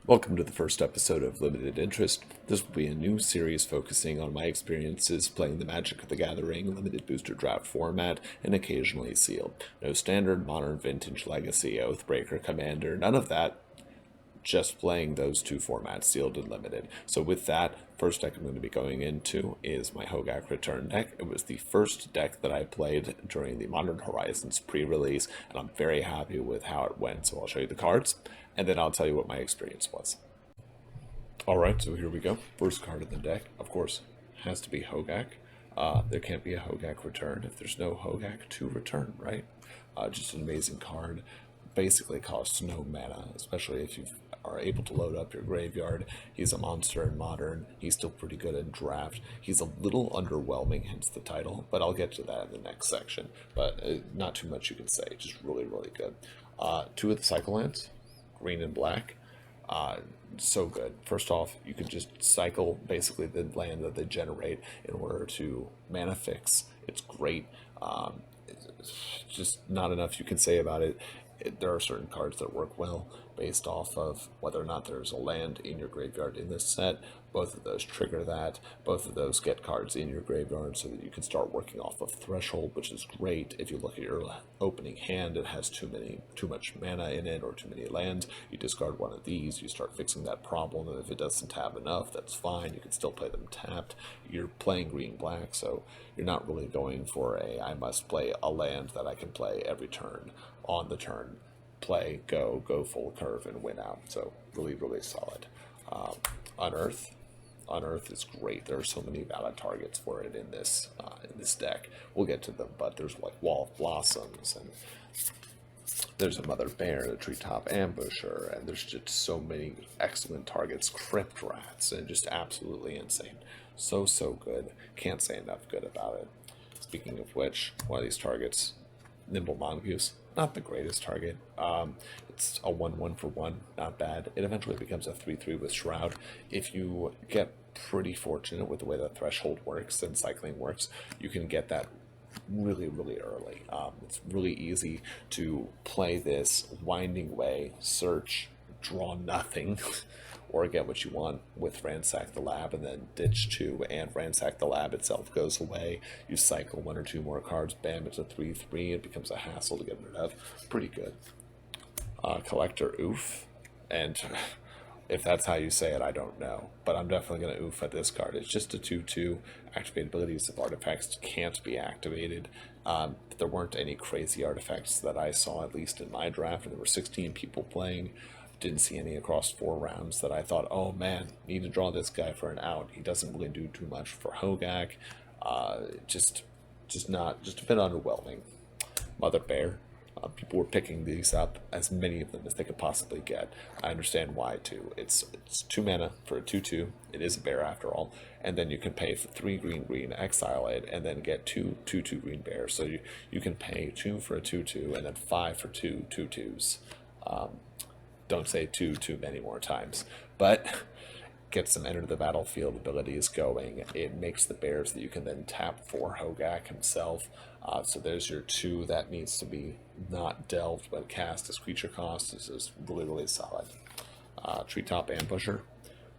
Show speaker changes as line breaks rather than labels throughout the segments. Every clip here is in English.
Welcome to the first episode of Limited Interest. This will be a new series focusing on my experiences playing the Magic the Gathering limited booster draft format and occasionally sealed. No standard, modern, vintage, legacy, Oathbreaker, commander, none of that. Just playing those two formats, sealed and limited. So with that, first deck I'm going to be going into is my Hogaak Return deck. It was the first deck that I played during the Modern Horizons pre-release, and I'm very happy with how it went. So I'll show you the cards, and then I'll tell you what my experience was. Alright, so here we go. First card in the deck, of course, has to be Hogaak. There can't be a Hogaak return if there's no Hogaak to return, right? Just an amazing card. Basically costs no mana, especially if you are able to load up your graveyard. He's a monster in Modern. He's still pretty good in Draft. He's a little underwhelming, hence the title, but I'll get to that in the next section. But not too much you can say, just really, really good. Two of the cycle lands, green and black. So good. First off, you can just cycle basically the land that they generate in order to mana fix. It's great. It's just not enough you can say about it. There are certain cards that work well based off of whether or not there's a land in your graveyard in this set. Both of those trigger that. Both of those get cards in your graveyard so that you can start working off of Threshold, which is great. If you look at your opening hand, it has too much mana in it or too many lands. You discard one of these, you start fixing that problem, and if it doesn't have enough, that's fine. You can still play them tapped. You're playing green-black, so you're not really going for I must play a land that I can play every turn. On the turn, play, go full curve and win out. So really, really solid. Unearth. Unearth is great. There are so many valid targets for it in this deck. We'll get to them, but there's like Wall of Blossoms, and there's a Mother Bear, the Treetop Ambusher, and there's just so many excellent targets. Crypt Rats, and just absolutely insane. So good. Can't say enough good about it. Speaking of which, one of these targets, Nimble Mongoose, not the greatest target. It's a 1/1 for 1, not bad. It eventually becomes a 3/3 with Shroud. If you get pretty fortunate with the way that Threshold works and cycling works, you can get that really, really early. It's really easy to play this winding way, search, draw nothing, or get what you want with Ransack the Lab, and then ditch 2, and Ransack the Lab itself goes away. You cycle 1 or 2 more cards, bam, it's a 3/3, it becomes a hassle to get rid of. Pretty good. Collector Ouphe, and if that's how you say it, I don't know, but I'm definitely going to Ouphe at this card. It's just a 2/2. Activate abilities of artifacts can't be activated. There weren't any crazy artifacts that I saw, at least in my draft, and there were 16 people playing. Didn't see any across 4 rounds that I thought, oh man, need to draw this guy for an out. He doesn't really do too much for Hogaak. Just a bit underwhelming. Mother Bear. People were picking these up, as many of them as they could possibly get. I understand why too. It's 2 mana for a 2/2. It is a bear after all, and then you can pay for 3 green, exile it, and then get 2/2 green bears. So you can pay 2 for a 2/2, and then 5 for 2 2/2s. Don't say 2 too many more times, but get some enter the battlefield abilities going. It makes the bears that you can then tap for Hogaak himself. So there's your 2 that needs to be not delved but cast as creature cost. This is really, really solid. Treetop Ambusher,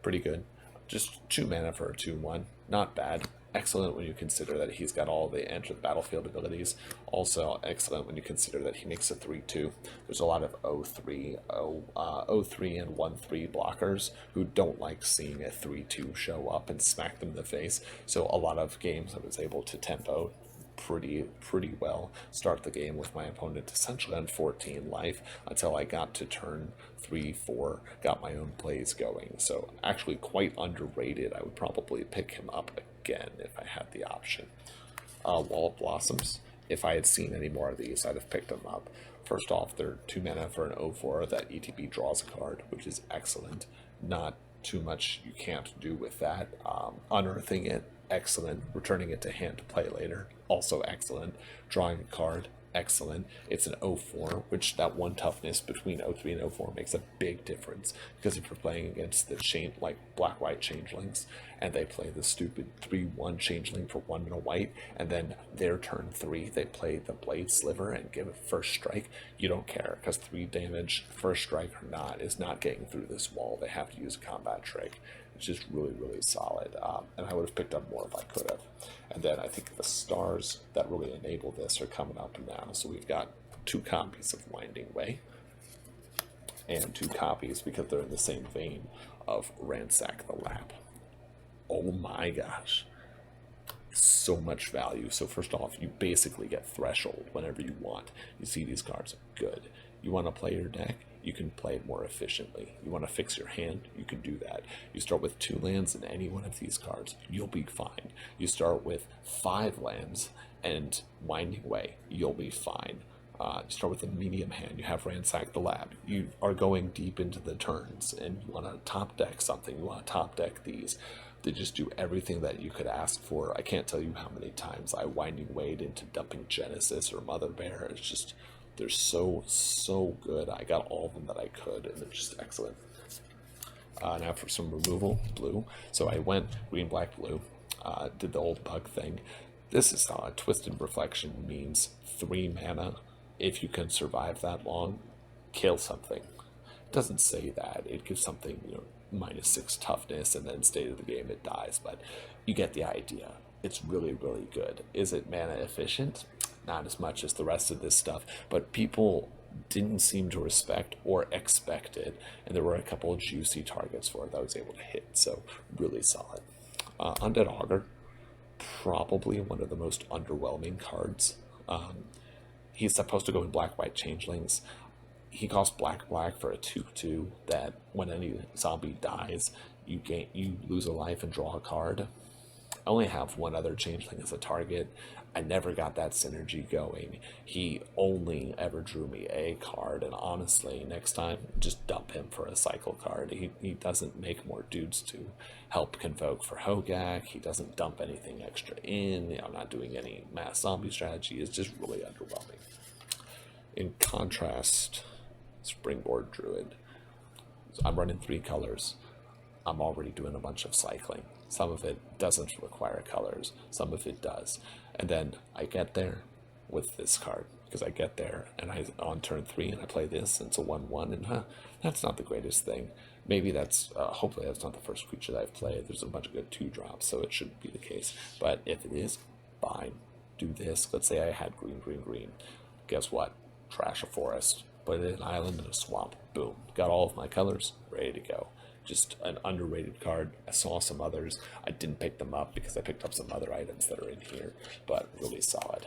pretty good. Just 2 mana for a 2/1, not bad. Excellent when you consider that he's got all the enter the battlefield abilities. Also excellent when you consider that he makes a 3/2. There's a lot of 0/3 and 1/3 blockers who don't like seeing a 3/2 show up and smack them in the face. So a lot of games I was able to tempo pretty well, start the game with my opponent essentially on 14 life until I got to turn 3-4, got my own plays going. So actually quite underrated. I would probably pick him up again if I had the option. Wall of Blossoms, if I had seen any more of these, I'd have picked them up. First off, they're 2 mana for an 0/4 that ETB draws a card, which is excellent. Not too much you can't do with that. Unearthing it, excellent. Returning it to hand to play later, also excellent. Drawing a card, excellent. It's an 0-4, which that one toughness between 0-3 and 0-4 makes a big difference, because if you're playing against the like black-white changelings, and they play the stupid 3-1 changeling for 1 and a white, and then their turn 3 they play the blade sliver and give it first strike, you don't care, because 3 damage, first strike or not, is not getting through this wall. They have to use a combat trick. It's just really solid, and I would have picked up more if I could have. And then I think the stars that really enable this are coming up now. So we've got 2 copies of Winding Way, and 2 copies, because they're in the same vein, of Ransack the Lab. Oh my gosh, so much value. So first off, you basically get Threshold whenever you want. You see these cards, good. You want to play your deck, you can play it more efficiently. You want to fix your hand, you can do that. You start with 2 lands in any one of these cards, you'll be fine. You start with 5 lands and Winding Way, you'll be fine. You start with a medium hand, you have Ransack the Lab. You are going deep into the turns, and you want to top deck something, you want to top deck these. They just do everything that you could ask for. I can't tell you how many times I Winding Wayed into dumping Genesis or Mother Bear. It's just, they're so good. I got all of them that I could, and they're just excellent. Now for some removal, blue. So I went green, black, blue. Did the old bug thing. This is Twisted Reflection means 3 mana. If you can survive that long, kill something. It doesn't say that. It gives something, -6 toughness, and then state of the game it dies. But you get the idea. It's really good. Is it mana efficient? Not as much as the rest of this stuff, but people didn't seem to respect or expect it, and there were a couple of juicy targets for it that I was able to hit, so really solid. Undead Augur, probably one of the most underwhelming cards. He's supposed to go in black-white changelings. He costs black for a 2/2 that when any zombie dies, you lose a life and draw a card. I only have 1 other changeling as a target. I never got that synergy going. He only ever drew me a card, and honestly, next time, just dump him for a cycle card. He doesn't make more dudes to help convoke for Hogaak. He doesn't dump anything extra in. I'm not doing any mass zombie strategy. It's just really underwhelming. In contrast, Springbloom Druid. I'm running 3 colors. I'm already doing a bunch of cycling. Some of it doesn't require colors, some of it does. And then I get there with this card, because I get there and I on turn 3 and I play this, and it's a 1/1, and that's not the greatest thing. Maybe that's, hopefully that's not the first creature that I've played. There's a bunch of good 2-drops, so it shouldn't be the case. But if it is, fine. Do this. Let's say I had green. Guess what? Trash a forest. Put it in an island and a swamp. Boom. Got all of my colors. Ready to go. Just an underrated card. I saw some others. I didn't pick them up because I picked up some other items that are in here, but really solid.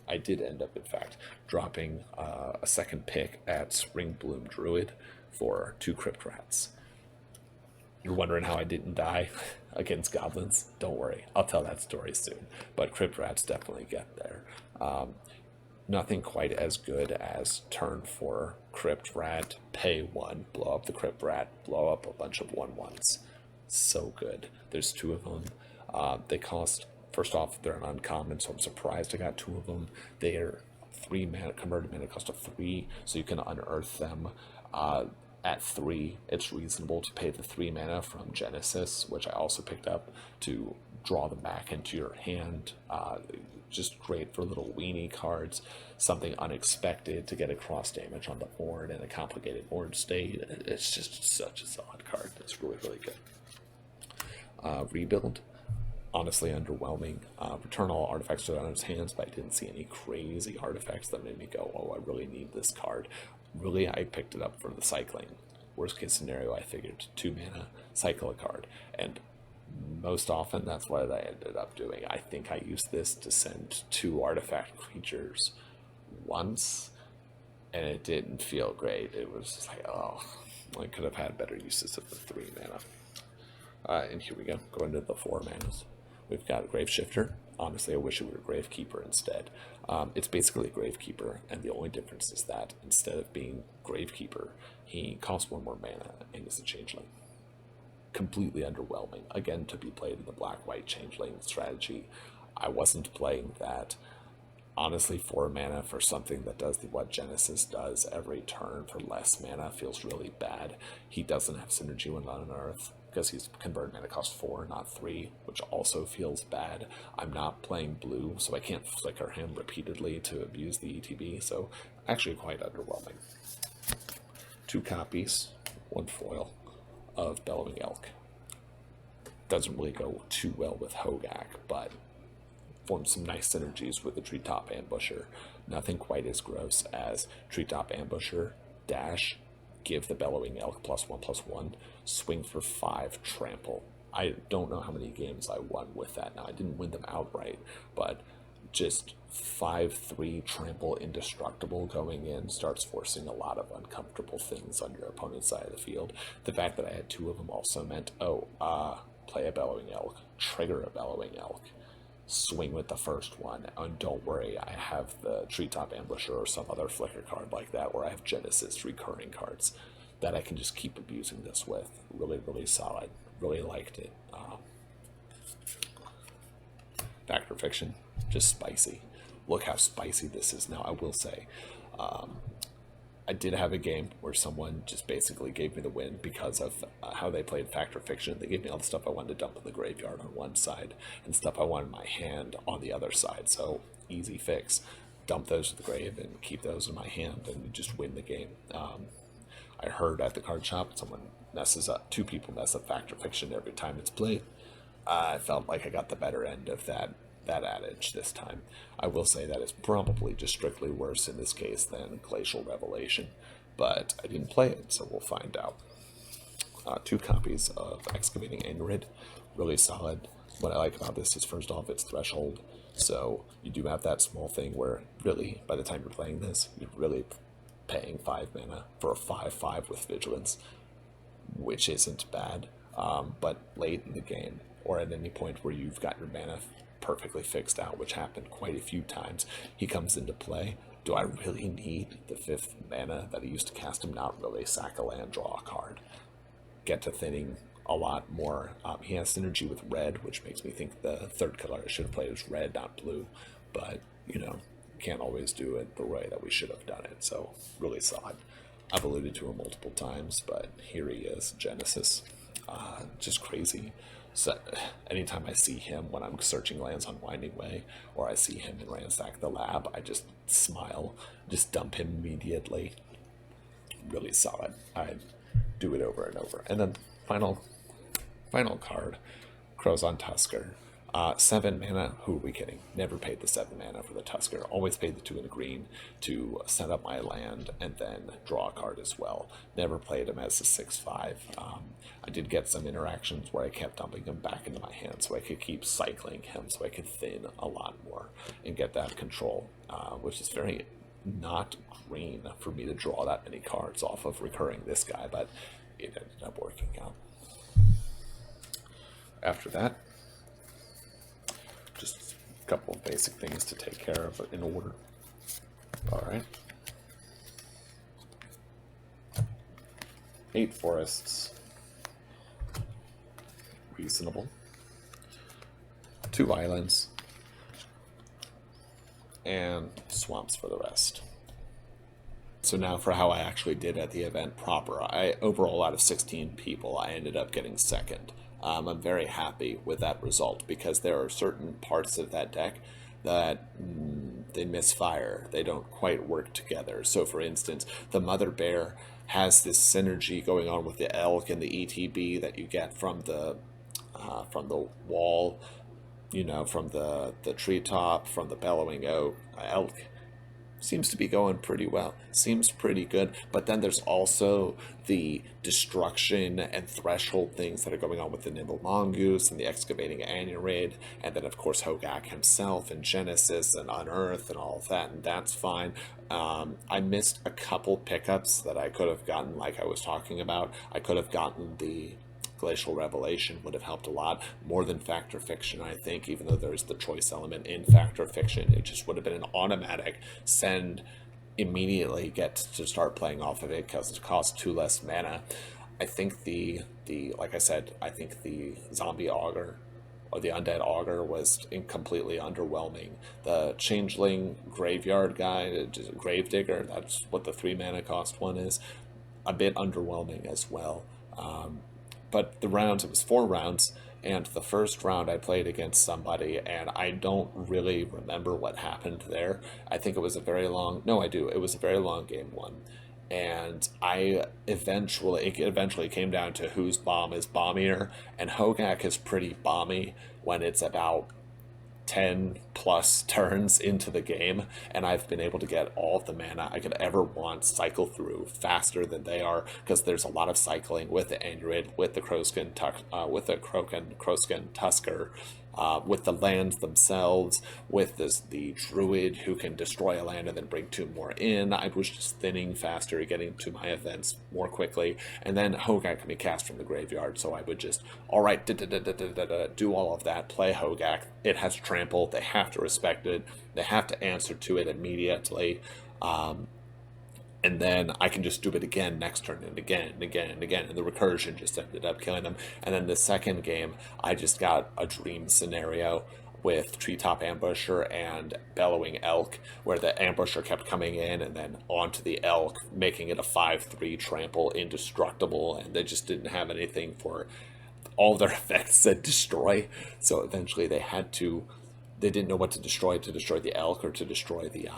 I did end up, in fact, dropping a second pick at Springbloom Druid for 2 Crypt Rats. You're wondering how I didn't die against goblins? Don't worry, I'll tell that story soon. But Crypt Rats definitely get there. Nothing quite as good as turn 4 Crypt Rat, pay 1, blow up the Crypt Rat, blow up a bunch of 1/1s. So good. There's 2 of them. They cost, first off, they're an uncommon, so I'm surprised I got 2 of them. They are 3 mana, converted mana cost of 3, so you can unearth them. At 3, it's reasonable to pay the 3 mana from Genesis, which I also picked up, to draw them back into your hand. Just great for little weenie cards, something unexpected to get a cross damage on the board in a complicated board state. It's just such a solid card. It's really good. Rebuild, honestly underwhelming. Return all artifacts to the owner's hands, but I didn't see any crazy artifacts that made me go, oh, I really need this card. Really, I picked it up for the cycling. Worst case scenario, I figured 2 mana, cycle a card, and most often that's what I ended up doing. I think I used this to send 2 artifact creatures once, and it didn't feel great. It was just like, oh, I could have had better uses of the 3 mana. And here we go, going to the 4 manas. We've got Graveshifter. Honestly, I wish it were Gravekeeper instead. It's basically a Gravekeeper, and the only difference is that instead of being Gravekeeper, he costs 1 more mana and is a changeling. Completely underwhelming, again, to be played in the black-white changeling strategy. I wasn't playing that. honestly, 4 mana for something that does what Genesis does every turn for less mana feels really bad. He doesn't have synergy when on Unearth because he's converted mana cost 4, not 3, which also feels bad. I'm not playing blue, so I can't flicker him repeatedly to abuse the ETB, so actually quite underwhelming. 2 copies, 1 foil of Bellowing Elk. Doesn't really go too well with Hogaak, but forms some nice synergies with the Treetop Ambusher. Nothing quite as gross as Treetop Ambusher, dash, give the Bellowing Elk +1/+1, swing for 5, trample. I don't know how many games I won with that. Now, I didn't win them outright, but just 5/3 trample indestructible going in starts forcing a lot of uncomfortable things on your opponent's side of the field. The fact that I had 2 of them also meant, play a Bellowing Elk, trigger a Bellowing Elk, swing with the first one, and don't worry, I have the Treetop Ambusher or some other flicker card like that, where I have Genesis recurring cards that I can just keep abusing this with. Really, really solid. Really liked it. Fact or Fiction, just spicy. Look how spicy this is now. I will say, I did have a game where someone just basically gave me the win because of how they played Fact or Fiction. They gave me all the stuff I wanted to dump in the graveyard on one side and stuff I wanted in my hand on the other side. So easy fix. Dump those to the grave and keep those in my hand and just win the game. I heard at the card shop someone messes up, 2 people mess up Fact or Fiction every time it's played. I felt like I got the better end of that adage this time. I will say that is probably just strictly worse in this case than Glacial Revelation, but I didn't play it, so we'll find out. 2 copies of Excavating Anurid, really solid. What I like about this is, first off, it's threshold, so you do have that small thing where really, by the time you're playing this, you're really paying 5 mana for a 5/5 with Vigilance, which isn't bad, but late in the game, or at any point where you've got your mana perfectly fixed out, which happened quite a few times, he comes into play. Do I really need the 5th mana that I used to cast him? Not really. Sack a land, draw a card. Get to thinning a lot more. He has synergy with red, which makes me think the 3rd color I should have played was red, not blue, but, you know, can't always do it the way that we should have done it, so really solid. I've alluded to him multiple times, but here he is, Genesis. Just crazy. So anytime I see him when I'm searching lands on Winding Way, or I see him in Ransack the Lab, I just smile, just dump him immediately. Really solid. I do it over and over. And then final card, Krosan Tusker. 7 mana, who are we kidding? Never paid the 7 mana for the Tusker. Always paid the 2 in the green to set up my land and then draw a card as well. Never played him as a 6/5. I did get some interactions where I kept dumping him back into my hand so I could keep cycling him so I could thin a lot more and get that control, which is very not green for me to draw that many cards off of recurring this guy, but it ended up working out. After that, just a couple of basic things to take care of in order. Alright. 8 forests. Reasonable. 2 islands. And swamps for the rest. So now for how I actually did at the event proper. Overall, out of 16 people, I ended up getting 2nd. I'm very happy with that result because there are certain parts of that deck that they misfire. They don't quite work together. So for instance, the Mother Bear has this synergy going on with the Elk and the ETB that you get from the wall, you know, from the treetop, from the Bellowing Elk. Seems to be going pretty well. Seems pretty good. But then there's also the destruction and threshold things that are going on with the Nimble Mongoose and the Excavating Anurid, and then of course Hogaak himself and Genesis and Unearth and all of that, and that's fine. I missed a couple pickups that I could have gotten, like I was talking about. I could have gotten the Glacial Revelation, would have helped a lot more than Fact or Fiction, I think, even though there's the choice element in Fact or Fiction. It just would have been an automatic send, immediately get to start playing off of it because it costs 2 less mana. I think the like I said, I think the Zombie Augur or the Undead Augur was completely underwhelming. The Changeling Graveyard guy, just Gravedigger, that's what the 3 mana cost one is, a bit underwhelming as well. But the rounds, it was 4 rounds, and the first round I played against somebody, and I don't really remember what happened there. I think it was a very long, no, I do, it was a very long game one. And it eventually came down to whose bomb is bombier, and Hogaak is pretty bomby when it's about 10 plus turns into the game, and I've been able to get all of the mana I could ever want cycle through faster than they are, because there's a lot of cycling with the Anurid, with the Krosan Tusker, with the lands themselves, with the Druid who can destroy a land and then bring 2 more in. I was just thinning faster, getting to my events more quickly, and then Hogaak can be cast from the graveyard, so I would just, alright, do all of that, play Hogaak. It has trample, they have to respect it, they have to answer to it immediately, and then I can just do it again next turn, and again, and again, and again, and the recursion just ended up killing them. And then the second game, I just got a dream scenario with Treetop Ambusher and Bellowing Elk, where the Ambusher kept coming in and then onto the Elk, making it a 5/3 trample, indestructible, and they just didn't have anything for all their effects said destroy, so eventually they didn't know what to destroy the Elk or to destroy the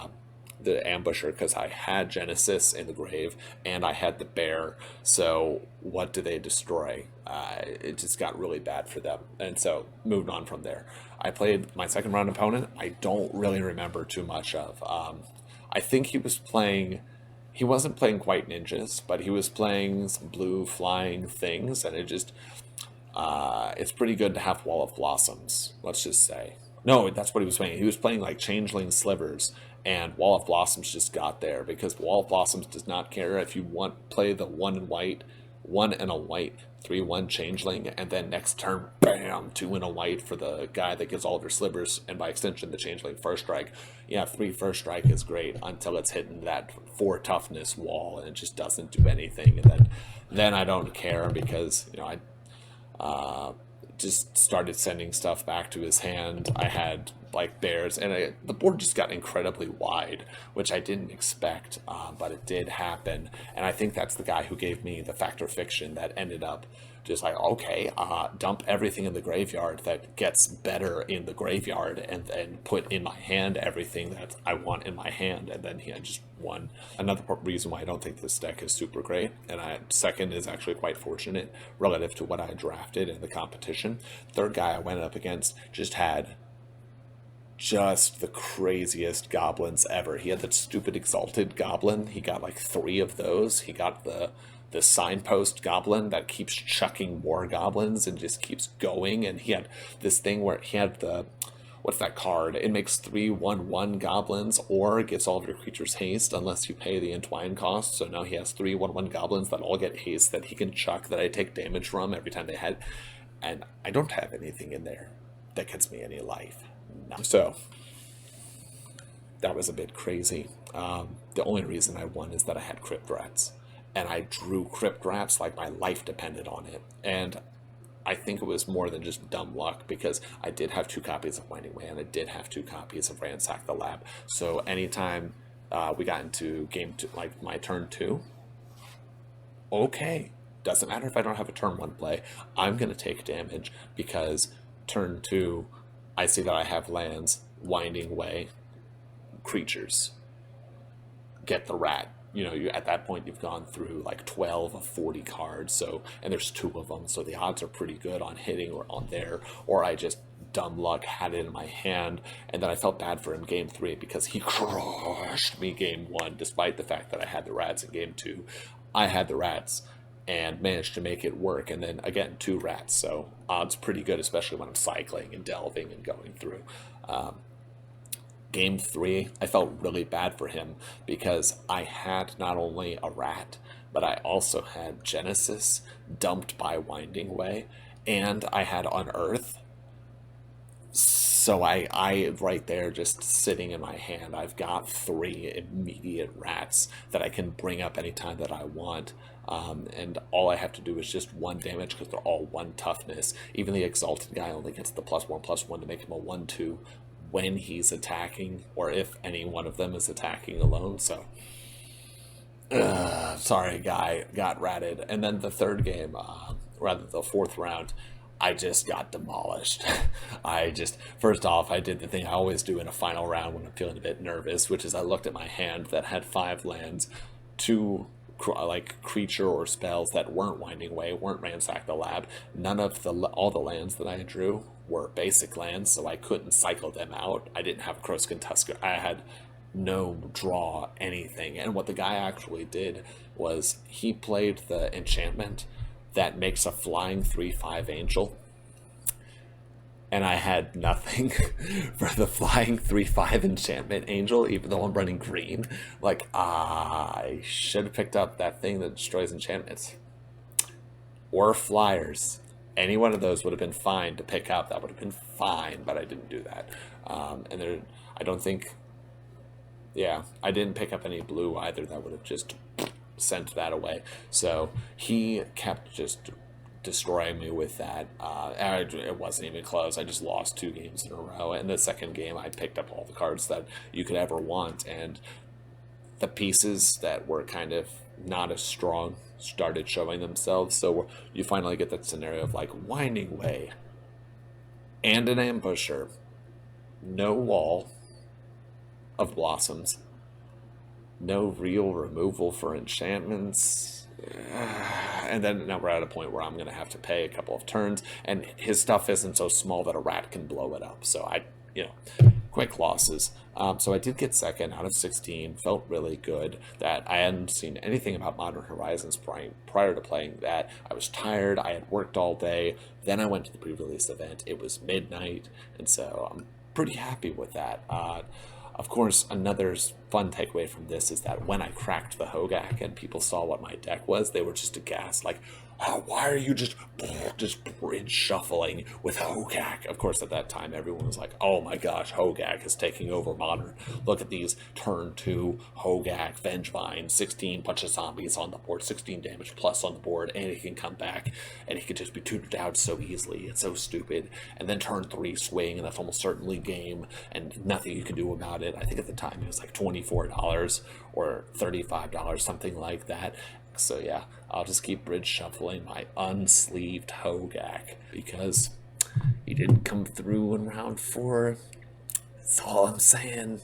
Ambusher, because I had Genesis in the grave and I had the Bear, so what do they destroy? It just got really bad for them, and so moved on from there. I played my second round opponent. I don't really remember too much of. I think he wasn't playing White Ninjas, but he was playing some blue flying things, and it's pretty good to have Wall of Blossoms, let's just say. No, that's what he was playing. He was playing like Changeling Slivers, and Wall of Blossoms just got there, because Wall of Blossoms does not care if you play the 1 and a white 3/1 Changeling, and then next turn, bam, 2 and a white for the guy that gets all of your slivers, and by extension the Changeling First Strike. Yeah, 3 First Strike is great until it's hitting that 4 toughness wall and it just doesn't do anything, and then I don't care, because I just started sending stuff back to his hand. I had like bears, and the board just got incredibly wide, which I didn't expect, but it did happen. And I think that's the guy who gave me the Fact or Fiction that ended up just like, okay, dump everything in the graveyard that gets better in the graveyard, and then put in my hand everything that I want in my hand, and then he had just won. Another reason why I don't think this deck is super great, and second is actually quite fortunate relative to what I drafted in the competition. Third guy I went up against just had the craziest goblins ever. He had that stupid Exalted Goblin. He got like 3 of those. He got the Signpost Goblin that keeps chucking more goblins and just keeps going, and he had this thing where he had what's that card? It makes 3/1/1 goblins, or it gets all of your creatures haste unless you pay the entwine cost. So now he has 3/1/1 goblins that all get haste that he can chuck, that I take damage from every time they head. And I don't have anything in there that gets me any life. No. So that was a bit crazy. The only reason I won is that I had Crypt Rats, and I drew Crypt Rats like my life depended on it. And I think it was more than just dumb luck, because I did have 2 copies of Winding Way, and I did have 2 copies of Ransack the Lab. So anytime we got into game 2, like my turn 2, okay, doesn't matter if I don't have a turn 1 play, I'm going to take damage, because turn 2, I see that I have lands, Winding Way, creatures, get the rat. At that point you've gone through like 12 of 40 cards, so, and there's 2 of them, so the odds are pretty good on hitting or on there. Or I just dumb luck had it in my hand, and then I felt bad for him game 3 because he crushed me game 1, despite the fact that I had the rats in game 2. I had the rats and managed to make it work, and then again 2 rats, so odds pretty good, especially when I'm cycling and delving and going through. Game 3, I felt really bad for him, because I had not only a rat, but I also had Genesis dumped by Winding Way, and I had Unearth. So I right there, just sitting in my hand, I've got 3 immediate rats that I can bring up anytime that I want. and all I have to do is just 1 damage because they're all 1 toughness. Even the Exalted guy only gets the +1/+1 to make him a 1/2 when he's attacking, or if any one of them is attacking alone. So sorry, guy, got ratted. And then the third game, rather the 4th round, I just got demolished. First off, I did the thing I always do in a final round when I'm feeling a bit nervous, which is I looked at my hand that had 5 lands, 2 like creature or spells that weren't Winding Way, weren't Ransack the Lab. None of all the lands that I drew were basic lands, so I couldn't cycle them out. I didn't have Krosan Tusker. I had no draw anything. And what the guy actually did was he played the enchantment that makes a flying 3/5 angel, and I had nothing for the flying 3/5 enchantment angel, even though I'm running green. Like, I should have picked up that thing that destroys enchantments or flyers. Any one of those would have been fine to pick up. That would have been fine, but I didn't do that. And there, I don't think, yeah, I didn't pick up any blue either. That would have just sent that away. So he kept just destroying me with that. It wasn't even close. I just lost 2 games in a row. And the second game, I picked up all the cards that you could ever want, and the pieces that were kind of not as strong started showing themselves. So you finally get that scenario of like Winding Way and an Ambusher, no wall of blossoms, no real removal for enchantments, and then now we're at a point where I'm going to have to pay a couple of turns, and his stuff isn't so small that a rat can blow it up. So quick losses. So I did get second out of 16, felt really good. That I hadn't seen anything about Modern Horizons prior to playing that. I was tired, I had worked all day, then I went to the pre-release event, it was midnight, and so I'm pretty happy with that. Of course, another fun takeaway from this is that when I cracked the Hogaak and people saw what my deck was, they were just aghast, like, oh, why are you just bridge shuffling with Hogaak? Of course, at that time, everyone was like, oh my gosh, Hogaak is taking over Modern. Look at these turn 2 Hogaak, Vengevine, 16 bunch of zombies on the board, 16 damage plus on the board, and he can come back, and he could just be tutored out so easily. It's so stupid. And then turn 3 swing, and that's almost certainly game, and nothing you can do about it. I think at the time it was like $24 or $35, something like that. So yeah, I'll just keep bridge shuffling my unsleeved Hogaak because he didn't come through in round 4. That's all I'm saying.